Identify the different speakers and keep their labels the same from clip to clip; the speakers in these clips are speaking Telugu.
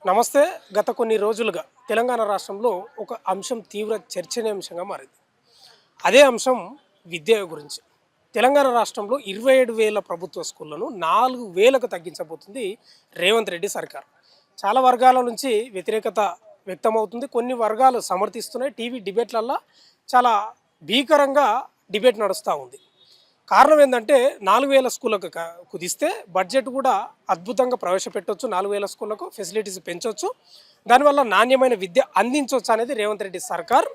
Speaker 1: నమస్తే. గత కొన్ని రోజులుగా తెలంగాణ రాష్ట్రంలో ఒక అంశం తీవ్ర చర్చనీయాంశంగా మారింది. అదే అంశం విద్య గురించి. తెలంగాణ రాష్ట్రంలో 27,000 ప్రభుత్వ స్కూళ్లను 4,000కు తగ్గించబోతుంది రేవంత్ రెడ్డి సర్కార్. చాలా వర్గాల నుంచి వ్యతిరేకత వ్యక్తమవుతుంది. కొన్ని వర్గాలు సమర్థిస్తున్నాయి. టీవీ డిబేట్లల్లో చాలా భీకరంగా డిబేట్ నడుస్తూ ఉంది. కారణం ఏంటంటే 4,000 స్కూళ్ళకు కుదిస్తే బడ్జెట్ కూడా అద్భుతంగా ప్రవేశపెట్టవచ్చు. 4,000 స్కూళ్ళకు ఫెసిలిటీస్ పెంచవచ్చు. దానివల్ల నాణ్యమైన విద్య అందించవచ్చు అనేది రేవంత్ రెడ్డి సర్కార్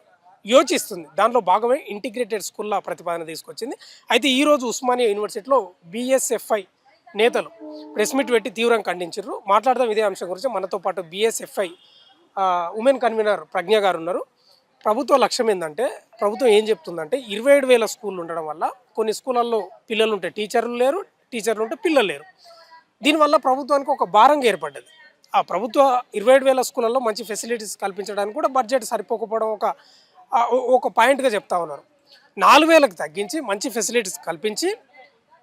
Speaker 1: యోచిస్తుంది. దానిలో భాగమే ఇంటిగ్రేటెడ్ స్కూళ్ళ ప్రతిపాదన తీసుకొచ్చింది. అయితే ఈరోజు ఉస్మానియా యూనివర్సిటీలో బీఎస్ఎఫ్ఐ నేతలు ప్రెస్ మీట్ పెట్టి తీవ్రంగా ఖండించారు. మాట్లాడదాం ఇదే అంశం గురించి. మనతో పాటు బీఎస్ఎఫ్ఐ ఉమెన్ కన్వీనర్ ప్రజ్ఞ గారు ఉన్నారు. ప్రభుత్వ లక్ష్యం ఏంటంటే, ప్రభుత్వం ఏం చెప్తుందంటే 27,000 స్కూళ్ళు ఉండడం వల్ల కొన్ని స్కూళ్ళల్లో పిల్లలు ఉంటే టీచర్లు లేరు, టీచర్లు ఉంటే పిల్లలు లేరు. దీనివల్ల ప్రభుత్వానికి ఒక భారంగా ఏర్పడ్డది. ఆ ప్రభుత్వ 27,000 స్కూళ్ళల్లో మంచి ఫెసిలిటీస్ కల్పించడానికి కూడా బడ్జెట్ సరిపోకపోవడం ఒక పాయింట్గా చెప్తా ఉన్నారు. 4,000కు తగ్గించి మంచి ఫెసిలిటీస్ కల్పించి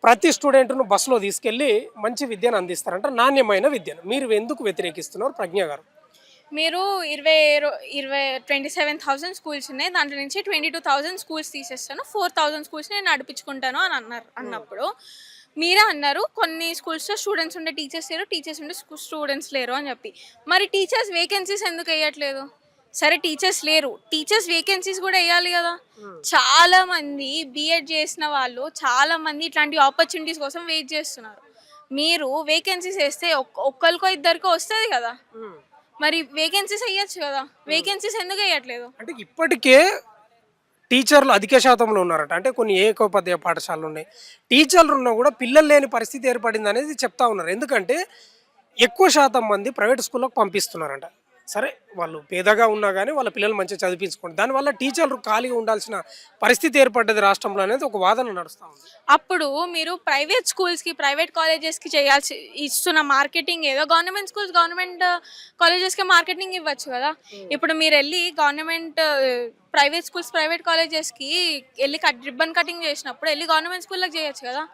Speaker 1: ప్రతి స్టూడెంట్ను బస్సులో తీసుకెళ్ళి మంచి విద్యను అందిస్తారంట, నాణ్యమైన విద్యను. మీరు ఎందుకు వ్యతిరేకిస్తున్నారు ప్రజ్ఞ గారు?
Speaker 2: మీరు 27,000 స్కూల్స్ ఉన్నాయి, దాంట్లో నుంచి 22,000 స్కూల్స్ తీసేస్తాను, 4,000 స్కూల్స్ నేను నడిపించుకుంటాను అని అన్నప్పుడు మీరే అన్నారు కొన్ని స్కూల్స్లో స్టూడెంట్స్ ఉండే టీచర్స్ లేరు, టీచర్స్ ఉండే స్టూడెంట్స్ లేరు అని చెప్పి. మరి టీచర్స్ వేకెన్సీస్ ఎందుకు వేయట్లేదు? సరే టీచర్స్ లేరు, టీచర్స్ వేకెన్సీస్ కూడా వేయాలి కదా. చాలా మంది బీఎడ్ చేసిన వాళ్ళు చాలా మంది ఇట్లాంటి ఆపర్చునిటీస్ కోసం వెయిట్ చేస్తున్నారు. మీరు వేకెన్సీస్ వేస్తే ఒక్కరికో ఇద్దరికో వస్తుంది కదా. మరి వేకెన్సీస్ వేయచ్చు కదా, వేకెన్సీస్ ఎందుకు వేయట్లేదు?
Speaker 1: అంటే ఇప్పటికే టీచర్లు అధిక శాతంలో ఉన్నారట. అంటే కొన్ని ఏకోపాధ్యాయ పాఠశాలలు ఉన్నాయి. టీచర్లు ఉన్నా కూడా పిల్లలు లేని పరిస్థితి ఏర్పడింది అనేది చెప్తా ఉన్నారు. ఎందుకంటే ఎక్కువ శాతం మంది ప్రైవేట్ స్కూళ్ళకు పంపిస్తున్నారంట. సరే, వాళ్ళు పేదగా ఉన్నా కానీ వాళ్ళ పిల్లలు మంచిగా చదివించుకోండి. దానివల్ల టీచర్లు ఖాళీగా ఉండాల్సిన పరిస్థితి ఏర్పడ్డది రాష్ట్రంలో అనేది ఒక వాదన నడుస్తూ ఉంది.
Speaker 2: అప్పుడు మీరు ప్రైవేట్ స్కూల్స్కి, ప్రైవేట్ కాలేజెస్కి ఇస్తున్న మార్కెటింగ్ ఏదో గవర్నమెంట్ స్కూల్స్, గవర్నమెంట్ కాలేజెస్కి మార్కెటింగ్ ఇవ్వచ్చు కదా. ఇప్పుడు మీరు వెళ్ళి గవర్నమెంట్ ప్రైవేట్ స్కూల్స్, ప్రైవేట్ కాలేజెస్కి వెళ్ళి రిబ్బన్ కటింగ్ చేసినప్పుడు వెళ్ళి గవర్నమెంట్ స్కూల్కి చేయొచ్చు కదా.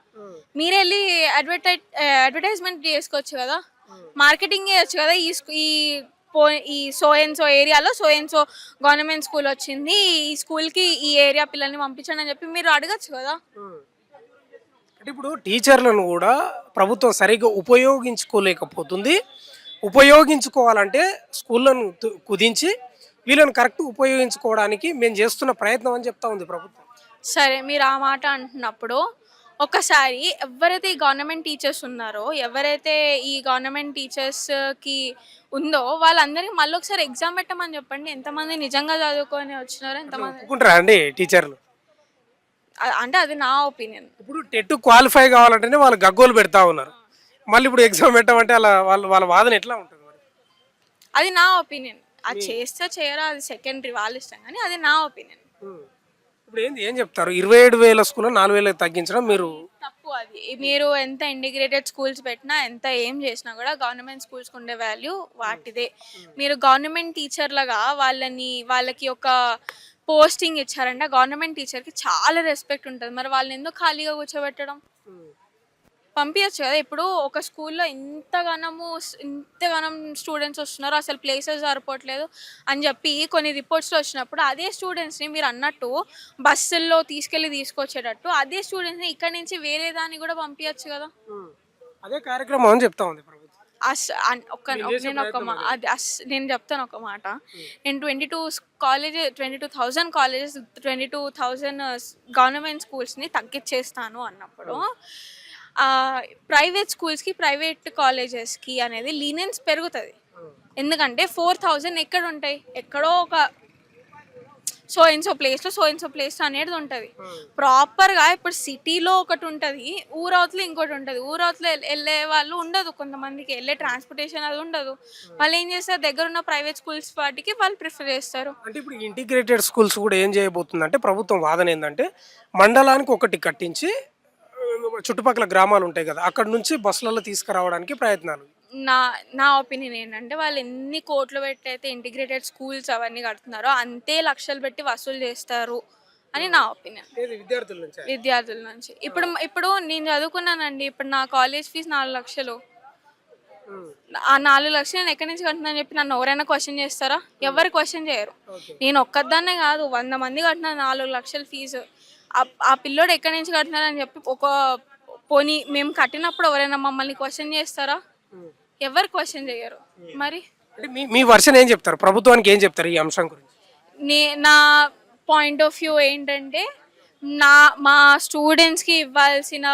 Speaker 2: మీరే వెళ్ళి అడ్వర్టైజ్మెంట్ చేసుకోవచ్చు కదా, మార్కెటింగ్ చేయొచ్చు కదా. ఈ సో అండ్ సో ఏరియాలో so and so government school వచ్చింది, ఈ స్కూల్కి ఈ ఏరియా పిల్లల్ని పంపించండి అని చెప్పి మీరు అడగచ్చు కదా.
Speaker 1: అంటే ఇప్పుడు టీచర్లను కూడా ప్రభుత్వం సరిగ్గా ఉపయోగించుకోలేకపోతుంది. ఉపయోగించుకోవాలంటే స్కూళ్ళను కుదించి వీళ్ళని కరెక్ట్ ఉపయోగించుకోవడానికి మేము చేస్తున్న ప్రయత్నం అని చెప్తా ఉంది ప్రభుత్వం.
Speaker 2: సరే, మీరు ఆ మాట అంటున్నప్పుడు ఒకసారి ఎవరైతే ఈ గవర్నమెంట్ టీచర్స్ ఉన్నారో, ఎవరైతే ఈ గవర్నమెంట్ టీచర్స్కి ఉందో వాళ్ళందరికీ మళ్ళీ ఒకసారి ఎగ్జామ్ పెట్టమని చెప్పండి. ఎంతమంది నిజంగా చదువుకొని వచ్చినారో ఎంతమంది
Speaker 1: ఒప్పుకుంటారా అండి టీచర్లు?
Speaker 2: అంటే అది నా ఒపీనియన్.
Speaker 1: ఇప్పుడు టెట్ క్వాలిఫై కావాలంటేనే వాళ్ళు గగ్గోలు పెడతా ఉన్నారు. మళ్ళీ ఇప్పుడు ఎగ్జామ్ పెట్టమంటే అలా వాళ్ళ వాదన ఎట్లా ఉంటుంది మరి?
Speaker 2: అది నా ఒపీనియన్. అది చేస్తే చేయరా అది సెకండరీ, వాళ్ళ ఇష్టం, కానీ అది నా ఒపీనియన్.
Speaker 1: ఇప్పుడు ఏం చెప్తారు? 27,000 స్కూల్ 4,000 తగ్గించడం మీరు
Speaker 2: తప్పు. అది మీరు ఎంత ఇంటిగ్రేటెడ్ స్కూల్స్ పెట్టినా, ఎంత ఏం చేసినా కూడా గవర్నమెంట్ స్కూల్స్కి ఉండే వాల్యూ వాటిదే. మీరు గవర్నమెంట్ టీచర్లుగా వాళ్ళకి ఒక పోస్టింగ్ ఇచ్చారంటే గవర్నమెంట్ టీచర్కి చాలా రెస్పెక్ట్ ఉంటుంది. మరి వాళ్ళని ఎందుకు ఖాళీగా కూర్చోబెట్టడం? పంపించచ్చు కదా. ఇప్పుడు ఒక స్కూల్లో ఇంతగానం స్టూడెంట్స్ వస్తున్నారు, అసలు ప్లేసెస్ సరిపోవట్లేదు అని చెప్పి కొన్ని రిపోర్ట్స్లో వచ్చినప్పుడు అదే స్టూడెంట్స్ని మీరు అన్నట్టు బస్సుల్లో తీసుకొచ్చేటట్టు అదే స్టూడెంట్స్ని ఇక్కడి నుంచి వేరే దాన్ని కూడా పంపించచ్చు కదా.
Speaker 1: అదే కార్యక్రమం అని చెప్తా ఉంది ప్రభుత్వం.
Speaker 2: నేను చెప్తాను ఒక మాట. నేను 22,000 కాలేజెస్, 22,000 గవర్నమెంట్ స్కూల్స్ని తగ్గించేస్తాను అన్నప్పుడు ప్రైవేట్ స్కూల్స్కి, ప్రైవేట్ కాలేజెస్కి అనేది లీనియన్స్ పెరుగుతుంది. ఎందుకంటే 4,000 ఎక్కడ ఉంటాయి? ఎక్కడో ఒక సో అండ్ సో ప్లేస్ అనేది ఉంటుంది. ప్రాపర్గా ఇప్పుడు సిటీలో ఒకటి ఉంటుంది, ఊరవతలో ఇంకోటి ఉంటుంది. ఊరవతలో వెళ్ళే వాళ్ళు ఉండదు, కొంతమందికి వెళ్ళే ట్రాన్స్పోర్టేషన్ అది ఉండదు. వాళ్ళు ఏం చేస్తారు? దగ్గర ఉన్న ప్రైవేట్ స్కూల్స్ వాటికి వాళ్ళు ప్రిఫర్ చేస్తారు.
Speaker 1: అంటే ఇప్పుడు ఇంటిగ్రేటెడ్ స్కూల్స్ కూడా ఏం చేయబోతుందంటే ప్రభుత్వం వాదన ఏంటంటే మండలానికి ఒకటి కట్టించి చుట్టుపక్కల గ్రామాలు ఉంటాయి కదా, అక్కడ నుంచి బస్సులలో తీసుకురావడానికి ప్రయత్నాలు.
Speaker 2: నా ఒపీనియన్ ఏంటంటే, వాళ్ళు ఎన్ని కోట్లు పెట్టి అయితే ఇంటిగ్రేటెడ్ స్కూల్స్ అవన్నీ కడుతున్నారో అంతే లక్షలు పెట్టి వసూలు చేస్తారు అని నా ఒపీనియన్.
Speaker 1: విద్యార్థుల
Speaker 2: నుంచి. ఇప్పుడు నేను చదువుకున్నానండి. ఇప్పుడు నా కాలేజ్ ఫీజు 4 లక్షలు. ఆ 4 లక్షలు నేను ఎక్కడి నుంచి కట్టినా అని చెప్పి నన్ను ఎవరైనా క్వశ్చన్ చేస్తారా? ఎవరు క్వశ్చన్ చేయరు. నేను ఒక్కదాన్నే కాదు 100 మంది కట్టిన 4 లక్షల ఫీజు. ఆ పిల్లోడు ఎక్కడి నుంచి కట్టినారని చెప్పి పోనీ మేము కట్టినప్పుడు ఎవరైనా మమ్మల్ని క్వశ్చన్ చేస్తారా? ఎవరు క్వశ్చన్ చేయరు. మరి
Speaker 1: అంటే మీ వర్షన్ ఏం చెప్తారు, ప్రభుత్వానికి ఏం చెప్తారు ఈ అంశం గురించి?
Speaker 2: నా పాయింట్ ఆఫ్ వ్యూ ఏంటంటే మా స్టూడెంట్స్కి ఇవ్వాల్సిన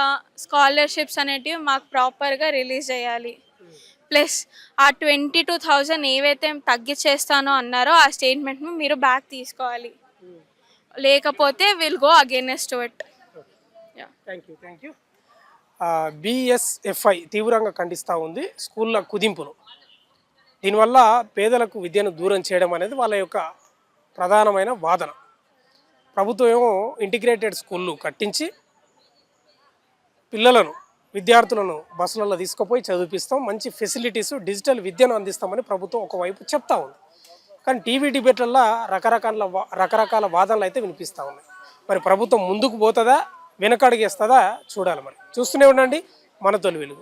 Speaker 2: స్కాలర్షిప్స్ అనేటివి మాకు ప్రాపర్గా రిలీజ్ చేయాలి. ప్లస్ ఆ 22,000 ఏవైతే తగ్గించేస్తానో అన్నారో ఆ స్టేట్మెంట్ని మీరు బ్యాక్ తీసుకోవాలి. లేకపోతే will go against it.
Speaker 1: Thank you. BSFI తీవ్రంగా ఖండిస్తూ ఉంది స్కూళ్ళ కుదింపును. దీనివల్ల పేదలకు విద్యను దూరం చేయడం అనేది వాళ్ళ యొక్క ప్రధానమైన వాదన. ప్రభుత్వం ఏమో ఇంటిగ్రేటెడ్ స్కూళ్ళు కట్టించి పిల్లలను విద్యార్థులను బస్సులలో తీసుకుపోయి చదివిస్తాం, మంచి ఫెసిలిటీస్ డిజిటల్ విద్యను అందిస్తామని ప్రభుత్వం ఒకవైపు చెప్తా ఉంది. కానీ టీవీ డిబేట్లలో రకరకాల వాదనలు అయితే వినిపిస్తూ ఉన్నాయి. మరి ప్రభుత్వం ముందుకు పోతుందా వెనకడుగేస్తుందా చూడాలి. మరి చూస్తూనే ఉండండి మన తొలి వెలుగు.